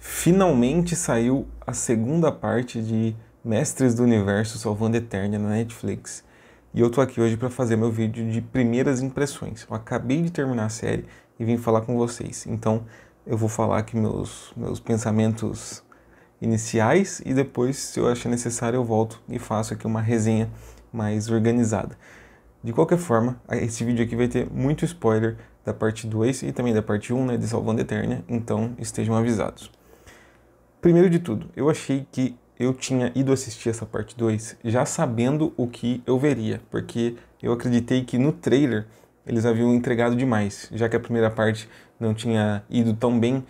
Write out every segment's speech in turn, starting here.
Finalmente saiu a segunda parte de Mestres do Universo Salvando Eternia na Netflix. E eu tô aqui hoje para fazer meu vídeo de primeiras impressões. Eu acabei de terminar a série e vim falar com vocês. Então eu vou falar aqui meus pensamentos iniciais e depois, se eu achar necessário, eu volto e faço aqui uma resenha mais organizada. De qualquer forma, esse vídeo aqui vai ter muito spoiler da parte 2 e também da parte 1, né, de Salvando Eternia, então estejam avisados. Primeiro de tudo, eu achei que eu tinha ido assistir essa parte 2 já sabendo o que eu veria, porque eu acreditei que no trailer eles haviam entregado demais, já que a primeira parte não tinha ido tão bem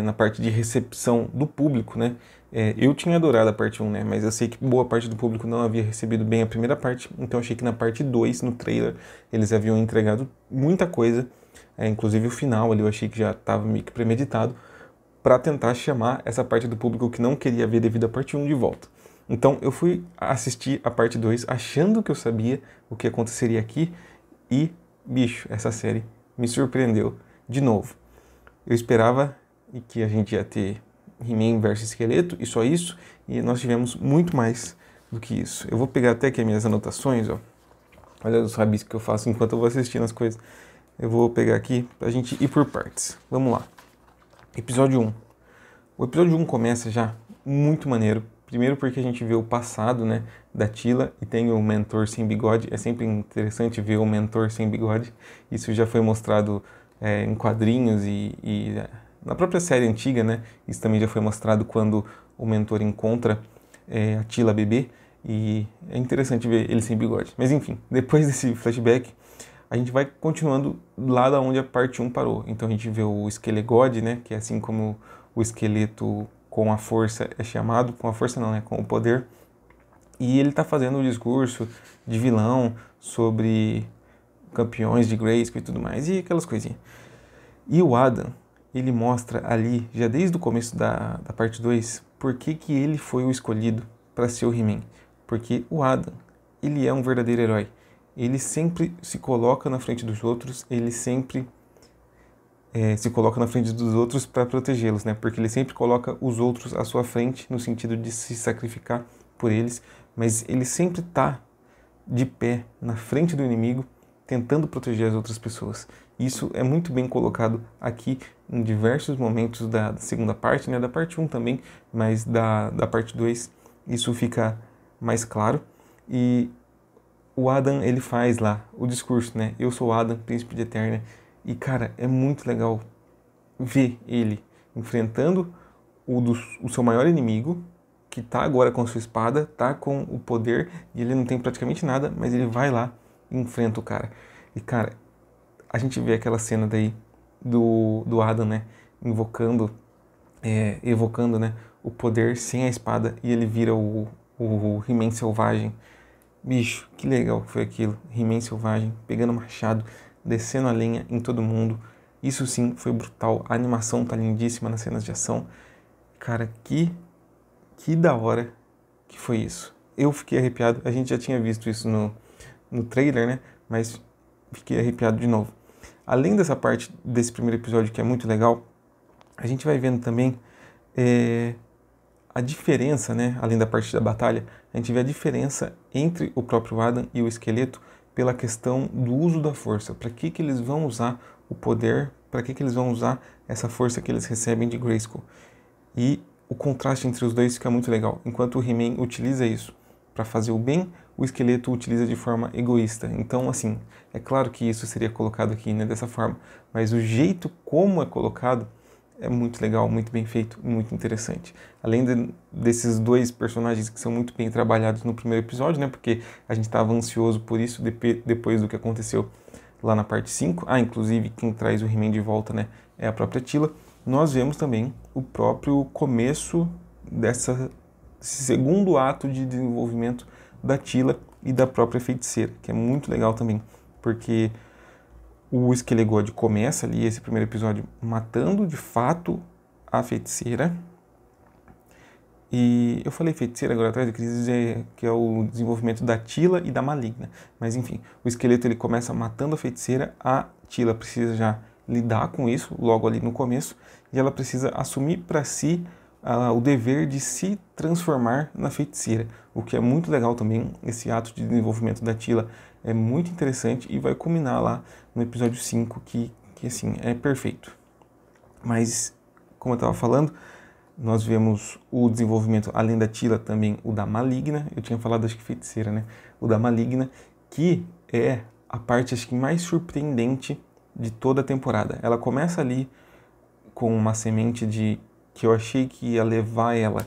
na parte de recepção do público, né? Eu tinha adorado a parte 1, né? Mas eu sei que boa parte do público não havia recebido bem a primeira parte, então eu achei que na parte 2, no trailer, eles haviam entregado muita coisa, inclusive o final ali eu achei que já estava meio que premeditado, para tentar chamar essa parte do público que não queria ver devido à parte 1 de volta. Então eu fui assistir a parte 2 achando que eu sabia o que aconteceria aqui e, bicho, essa série me surpreendeu de novo. Eu esperava que a gente ia ter He-Man versus Esqueleto e só isso, e nós tivemos muito mais do que isso. Eu vou pegar até aqui as minhas anotações, ó. Olha os rabiscos que eu faço enquanto eu vou assistindo as coisas. Eu vou pegar aqui pra gente ir por partes. Vamos lá. Episódio 1. O episódio 1 começa já muito maneiro. Primeiro porque a gente vê o passado, né, da Teela e tem o mentor sem bigode. É sempre interessante ver o mentor sem bigode. Isso já foi mostrado em quadrinhos e na própria série antiga, né? Isso também já foi mostrado quando o mentor encontra a Teela bebê. E é interessante ver ele sem bigode. Mas enfim, depois desse flashback, a gente vai continuando lá da onde a parte 1 parou. Então a gente vê o Esquelegode, né, que é assim como o esqueleto com a força é chamado, com a força não, né, com o poder. E ele tá fazendo um discurso de vilão sobre campeões de Grayskull e tudo mais, e aquelas coisinhas. E o Adam, ele mostra ali, já desde o começo da parte 2, por que ele foi o escolhido para ser o He-Man. Porque o Adam, ele é um verdadeiro herói. Ele sempre se coloca na frente dos outros, ele sempre se coloca na frente dos outros para protegê-los, né? Porque ele sempre coloca os outros à sua frente, no sentido de se sacrificar por eles, mas ele sempre está de pé na frente do inimigo, tentando proteger as outras pessoas. Isso é muito bem colocado aqui em diversos momentos da segunda parte, né? Da parte 1 também, mas da parte 2 isso fica mais claro. E o Adam, ele faz lá o discurso, né? Eu sou o Adam, príncipe de Eternia. E, cara, é muito legal ver ele enfrentando o seu maior inimigo, que tá agora com a sua espada, tá com o poder, e ele não tem praticamente nada, mas ele vai lá e enfrenta o cara. E, cara, a gente vê aquela cena daí do Adam, né? Evocando, né, o poder sem a espada, e ele vira o He-Man selvagem. Bicho, que legal que foi aquilo. He-Man selvagem, pegando o machado, descendo a lenha em todo mundo. Isso sim foi brutal. A animação tá lindíssima nas cenas de ação. Cara, que da hora que foi isso. Eu fiquei arrepiado. A gente já tinha visto isso no trailer, né? Mas fiquei arrepiado de novo. Além dessa parte desse primeiro episódio que é muito legal, a gente vai vendo também a diferença, né? Além da parte da batalha, a gente vê a diferença entre o próprio Adam e o esqueleto pela questão do uso da força. Para que eles vão usar o poder? Para que eles vão usar essa força que eles recebem de Grayskull? E o contraste entre os dois fica muito legal. Enquanto o He-Man utiliza isso para fazer o bem, o esqueleto utiliza de forma egoísta. Então, assim, é claro que isso seria colocado aqui, né, dessa forma, mas o jeito como é colocado é muito legal, muito bem feito, muito interessante. Além desses dois personagens que são muito bem trabalhados no primeiro episódio, né? Porque a gente estava ansioso por isso depois do que aconteceu lá na parte 5. Inclusive, quem traz o He-Man de volta, né, é a própria Teela. Nós vemos também o próprio começo desse segundo ato de desenvolvimento da Teela e da própria feiticeira, que é muito legal também, porque o Esquelegode começa ali, esse primeiro episódio, matando de fato a feiticeira. E eu falei feiticeira agora atrás, eu queria dizer que é o desenvolvimento da Teela e da Maligna. Mas enfim, o esqueleto ele começa matando a feiticeira, a Teela precisa já lidar com isso logo ali no começo. e ela precisa assumir para si o dever de se transformar na feiticeira, o que é muito legal também. Esse ato de desenvolvimento da Tila é muito interessante e vai culminar lá no episódio 5, que assim, é perfeito. Mas, como eu estava falando, nós vemos o desenvolvimento, além da Tila, também o da Maligna. Eu tinha falado, acho que feiticeira, né? O da Maligna, que é a parte, acho que mais surpreendente de toda a temporada. Ela começa ali com uma semente que eu achei que ia levar ela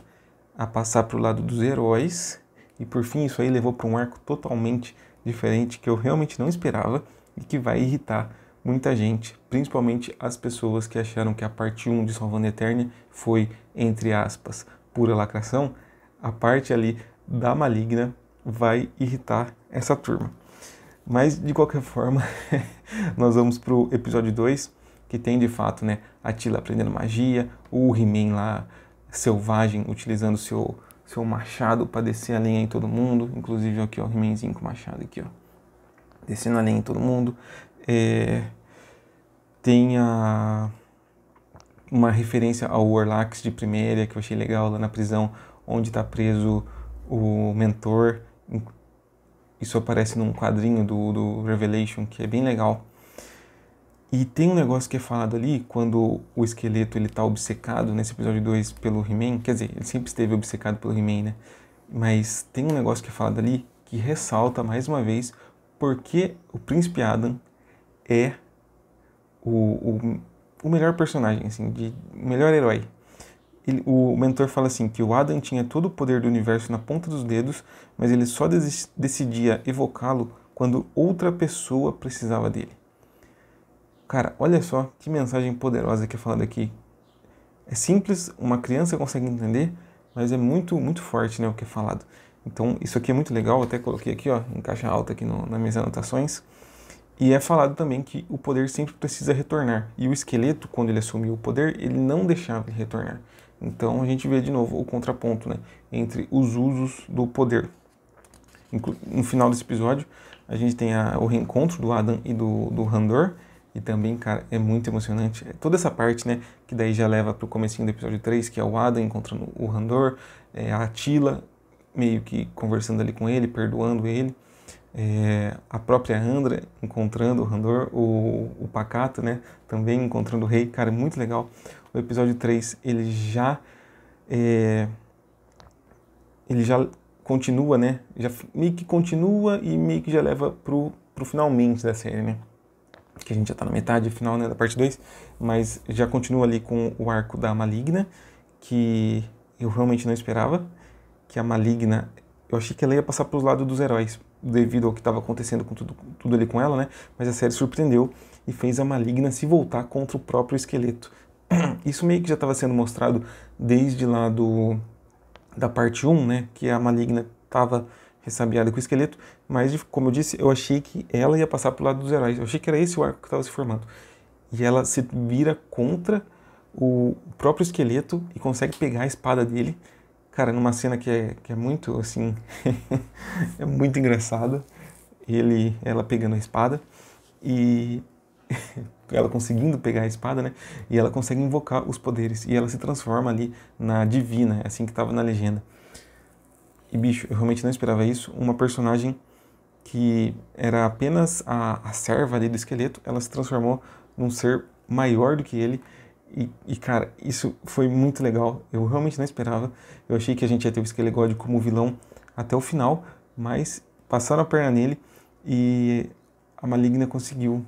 a passar para o lado dos heróis, e por fim isso aí levou para um arco totalmente diferente, que eu realmente não esperava e que vai irritar muita gente, principalmente as pessoas que acharam que a parte 1 de Salvando Eternia foi, entre aspas, pura lacração. A parte ali da Maligna vai irritar essa turma. Mas, de qualquer forma, nós vamos para o episódio 2, que tem, de fato, né, a Tila aprendendo magia, o He-Man lá, selvagem, utilizando seu machado para descer a lenha em todo mundo. Inclusive, aqui, ó, o He-Manzinho com o machado aqui, ó, descendo a lenha em todo mundo. Tem uma referência ao Orlax de Primeira, que eu achei legal, lá na prisão, onde está preso o mentor. Isso aparece num quadrinho do Revelation, que é bem legal. E tem um negócio que é falado ali, quando o esqueleto ele tá obcecado, nesse episódio 2, pelo He-Man. Quer dizer, ele sempre esteve obcecado pelo He-Man, né? Mas tem um negócio que é falado ali, que ressalta, mais uma vez, porque o Príncipe Adam é o melhor personagem, assim, o melhor herói. O mentor fala assim, que o Adam tinha todo o poder do universo na ponta dos dedos, mas ele só decidia evocá-lo quando outra pessoa precisava dele. Cara, olha só que mensagem poderosa que é falada aqui. É simples, uma criança consegue entender, mas é muito, muito forte, né, o que é falado. Então, isso aqui é muito legal, eu até coloquei aqui, ó, em caixa alta aqui nas minhas anotações. E é falado também que o poder sempre precisa retornar. E o esqueleto, quando ele assumiu o poder, ele não deixava ele retornar. Então, a gente vê de novo o contraponto, né, entre os usos do poder. No final desse episódio, a gente tem o reencontro do Adam e do Randor. E também, cara, é muito emocionante. Toda essa parte, né, que daí já leva pro comecinho do episódio 3, que é o Adam encontrando o Randor, a Tila meio que conversando ali com ele, perdoando ele, a própria Andra encontrando o Randor, o Pacato, né, também encontrando o rei. Cara, é muito legal. O episódio 3, ele já continua, né, já meio que continua e meio que já leva pro finalmente da série, né, que a gente já tá na metade final, né, da parte 2, mas já continua ali com o arco da Maligna, que eu realmente não esperava, que a Maligna, eu achei que ela ia passar pros lados dos heróis, devido ao que estava acontecendo com tudo ali com ela, né, mas a série surpreendeu e fez a Maligna se voltar contra o próprio esqueleto. Isso meio que já estava sendo mostrado desde lá da parte 1, né, que a Maligna estava ressabiada com o esqueleto, mas, como eu disse, eu achei que ela ia passar pro lado dos heróis. Eu achei que era esse o arco que estava se formando. E ela se vira contra o próprio esqueleto e consegue pegar a espada dele. Cara, numa cena que é muito, assim, é muito engraçada. Ela pegando a espada e ela conseguindo pegar a espada, né? E ela consegue invocar os poderes. E ela se transforma ali na divina, assim que estava na legenda. E, bicho, eu realmente não esperava isso. Uma personagem que era apenas a serva ali do esqueleto, ela se transformou num ser maior do que ele. E cara, isso foi muito legal. Eu realmente não esperava. Eu achei que a gente ia ter o Skelegod como vilão até o final, mas passaram a perna nele e a Maligna conseguiu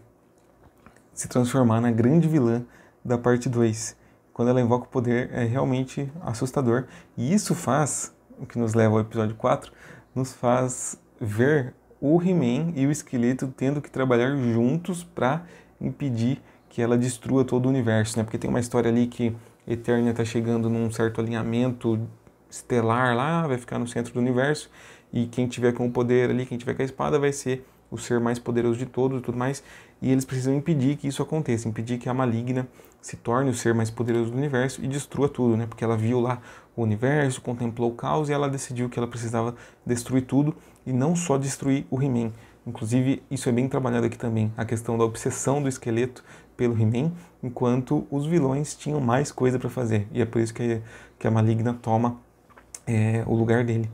se transformar na grande vilã da parte 2. Quando ela invoca o poder, é realmente assustador. E isso faz, o que nos leva ao episódio 4, nos faz ver o He-Man e o esqueleto tendo que trabalhar juntos para impedir que ela destrua todo o universo, né? Porque tem uma história ali que Eternia está chegando num certo alinhamento estelar lá, vai ficar no centro do universo, e quem tiver com o poder ali, quem tiver com a espada, vai ser o ser mais poderoso de todos e tudo mais, e eles precisam impedir que isso aconteça, impedir que a Maligna se torne o ser mais poderoso do universo e destrua tudo, né? Porque ela viu lá o universo, contemplou o caos e ela decidiu que ela precisava destruir tudo, e não só destruir o He-Man, Inclusive, isso é bem trabalhado aqui também, a questão da obsessão do esqueleto pelo He-Man, enquanto os vilões tinham mais coisa para fazer. E é por isso que a Maligna toma o lugar dele.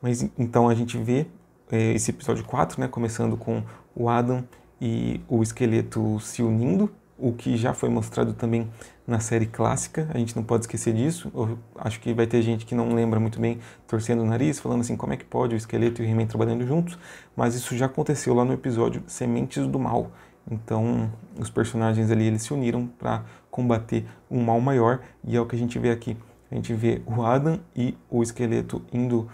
Mas então a gente vê esse episódio 4, né, começando com o Adam e o esqueleto se unindo, o que já foi mostrado também na série clássica, a gente não pode esquecer disso. Eu acho que vai ter gente que não lembra muito bem, torcendo o nariz, falando assim, como é que pode o esqueleto e o He-Man trabalhando juntos? Mas isso já aconteceu lá no episódio Sementes do Mal. Então, os personagens ali, eles se uniram para combater um mal maior, e é o que a gente vê aqui. A gente vê o Adam e o esqueleto indo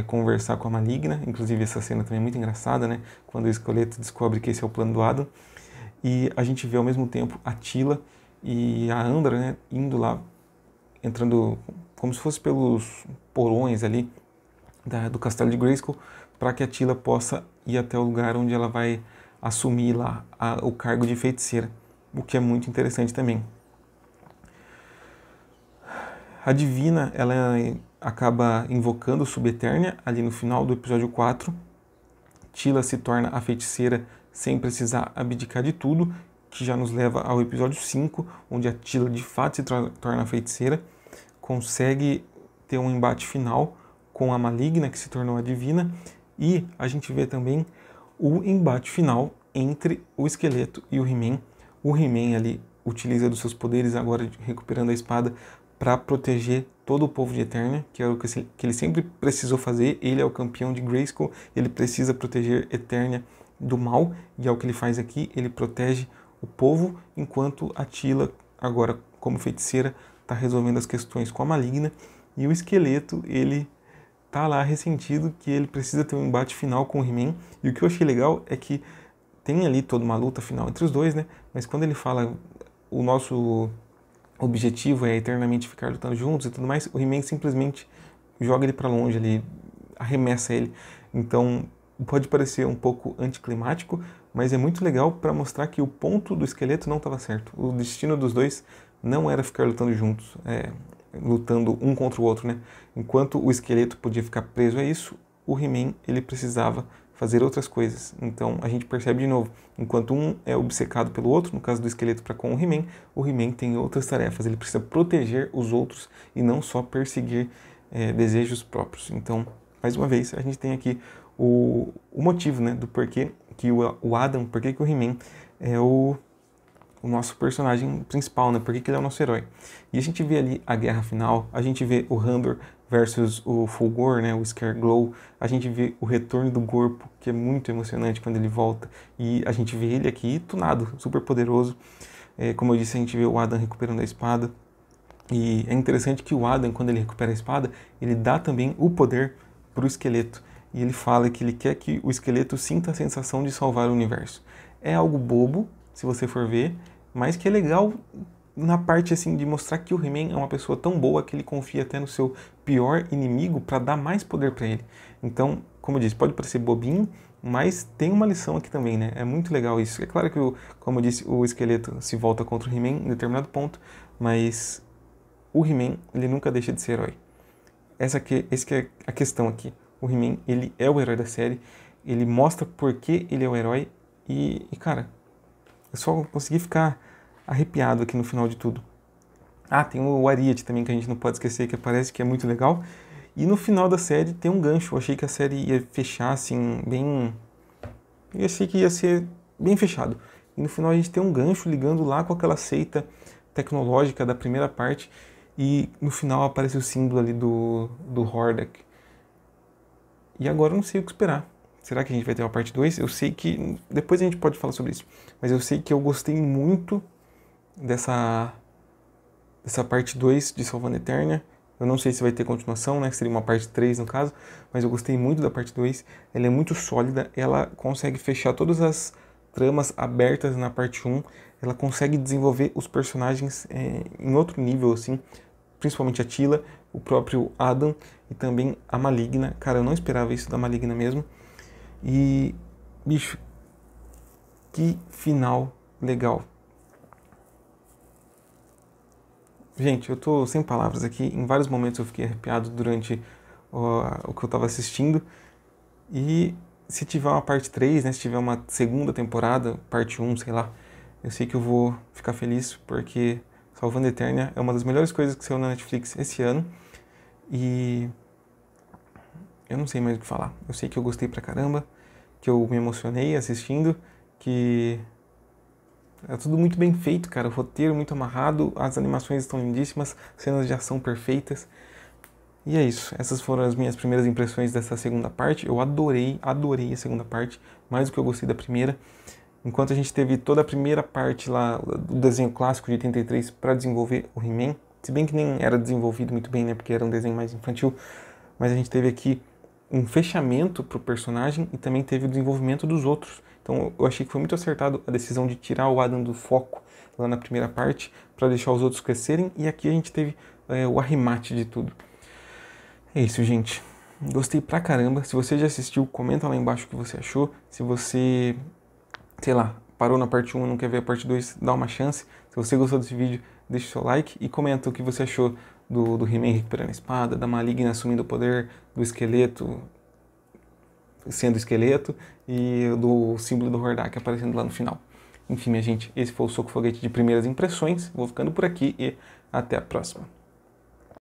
conversar com a Maligna. Inclusive, essa cena também é muito engraçada, né? Quando o esqueleto descobre que esse é o plano do Adam. E a gente vê ao mesmo tempo a Teela e a Andra, né, indo lá, entrando como se fosse pelos porões ali do castelo de Grayskull, para que a Teela possa ir até o lugar onde ela vai assumir lá o cargo de feiticeira, o que é muito interessante também. A Divina, ela acaba invocando o Subeternia ali no final do episódio 4. Teela se torna a feiticeira sem precisar abdicar de tudo, que já nos leva ao episódio 5, onde a Teela de fato se torna a feiticeira, consegue ter um embate final com a Maligna, que se tornou a Divina, e a gente vê também o embate final entre o esqueleto e o He-Man. O He-Man ali utiliza dos seus poderes, agora recuperando a espada, para proteger todo o povo de Eternia, que é o que ele sempre precisou fazer. Ele é o campeão de Grayskull, ele precisa proteger Eternia do mal, e é o que ele faz aqui. Ele protege o povo, enquanto a Teela, agora como feiticeira, está resolvendo as questões com a Maligna, e o esqueleto, ele tá lá ressentido que ele precisa ter um embate final com o He-Man. E o que eu achei legal é que tem ali toda uma luta final entre os dois, né? Mas quando ele fala o nosso objetivo é eternamente ficar lutando juntos e tudo mais, o He-Man simplesmente joga ele para longe, ele arremessa ele. Então pode parecer um pouco anticlimático, mas é muito legal para mostrar que o ponto do esqueleto não estava certo. O destino dos dois não era ficar lutando juntos, lutando um contra o outro, né? Enquanto o esqueleto podia ficar preso a isso, o He-Man, ele precisava fazer outras coisas. Então a gente percebe de novo, enquanto um é obcecado pelo outro, no caso do esqueleto para com o He-Man tem outras tarefas, ele precisa proteger os outros e não só perseguir desejos próprios. Então, mais uma vez, a gente tem aqui o motivo, né, do porquê que o Adam, porquê que o He-Man é o nosso personagem principal, né, porquê que ele é o nosso herói. E a gente vê ali a guerra final, a gente vê o Randor versus o Fulgor, né, o Scareglow, a gente vê o retorno do Gorpo, que é muito emocionante quando ele volta, e a gente vê ele aqui tunado, super poderoso. Como eu disse, a gente vê o Adam recuperando a espada, e é interessante que o Adam, quando ele recupera a espada, ele dá também o poder para o esqueleto, e ele fala que ele quer que o esqueleto sinta a sensação de salvar o universo. É algo bobo, se você for ver, mas que é legal na parte assim de mostrar que o He-Man é uma pessoa tão boa que ele confia até no seu pior inimigo para dar mais poder para ele. Então, como eu disse, pode parecer bobinho, mas tem uma lição aqui também, né? É muito legal isso. É claro que, como eu disse, o esqueleto se volta contra o He-Man em determinado ponto, mas o He-Man, ele nunca deixa de ser herói. Essa que é a questão aqui. O He-Man, ele é o herói da série, ele mostra por que ele é o herói e cara, eu só consegui ficar arrepiado aqui no final de tudo. Ah, tem o Ariat também, que a gente não pode esquecer, que aparece, que é muito legal. E no final da série tem um gancho. Eu achei que a série ia fechar, assim, bem... Eu achei que ia ser bem fechado. E no final a gente tem um gancho ligando lá com aquela seita tecnológica da primeira parte. E no final aparece o símbolo ali do Hordak. E agora eu não sei o que esperar. Será que a gente vai ter uma parte 2? Eu sei que... Depois a gente pode falar sobre isso. Mas eu sei que eu gostei muito dessa parte 2 de Salvando Eternia. Eu não sei se vai ter continuação, né? Seria uma parte 3 no caso. Mas eu gostei muito da parte 2. Ela é muito sólida. Ela consegue fechar todas as tramas abertas na parte 1. Ela consegue desenvolver os personagens em outro nível, assim. Principalmente a Teela, o próprio Adam e também a Maligna. Cara, eu não esperava isso da Maligna mesmo. E, bicho, que final legal. Gente, eu tô sem palavras aqui. Em vários momentos eu fiquei arrepiado durante o que eu tava assistindo. E se tiver uma parte 3, né, se tiver uma segunda temporada, parte 1, sei lá, eu sei que eu vou ficar feliz, porque Salvando Eternia é uma das melhores coisas que saiu na Netflix esse ano. E eu não sei mais o que falar. Eu sei que eu gostei pra caramba, que eu me emocionei assistindo, que é tudo muito bem feito, cara. O roteiro muito amarrado, as animações estão lindíssimas, cenas de ação perfeitas. E é isso. Essas foram as minhas primeiras impressões dessa segunda parte. Eu adorei a segunda parte, mais do que eu gostei da primeira. Enquanto a gente teve toda a primeira parte lá do desenho clássico de 83 para desenvolver o He-Man, se bem que nem era desenvolvido muito bem, né, porque era um desenho mais infantil, mas a gente teve aqui um fechamento pro personagem e também teve o desenvolvimento dos outros. Então eu achei que foi muito acertado a decisão de tirar o Adam do foco lá na primeira parte para deixar os outros crescerem, e aqui a gente teve o arremate de tudo. É isso, gente. Gostei pra caramba. Se você já assistiu, comenta lá embaixo o que você achou. Se você, sei lá, parou na parte 1 e não quer ver a parte 2, dá uma chance. Se você gostou desse vídeo, deixa o seu like e comenta o que você achou do He-Man recuperando a espada, da Maligna assumindo o poder, do esqueleto sendo esqueleto e do símbolo do Hordak aparecendo lá no final. Enfim, minha gente, esse foi o Soco Foguete de primeiras impressões. Vou ficando por aqui e até a próxima.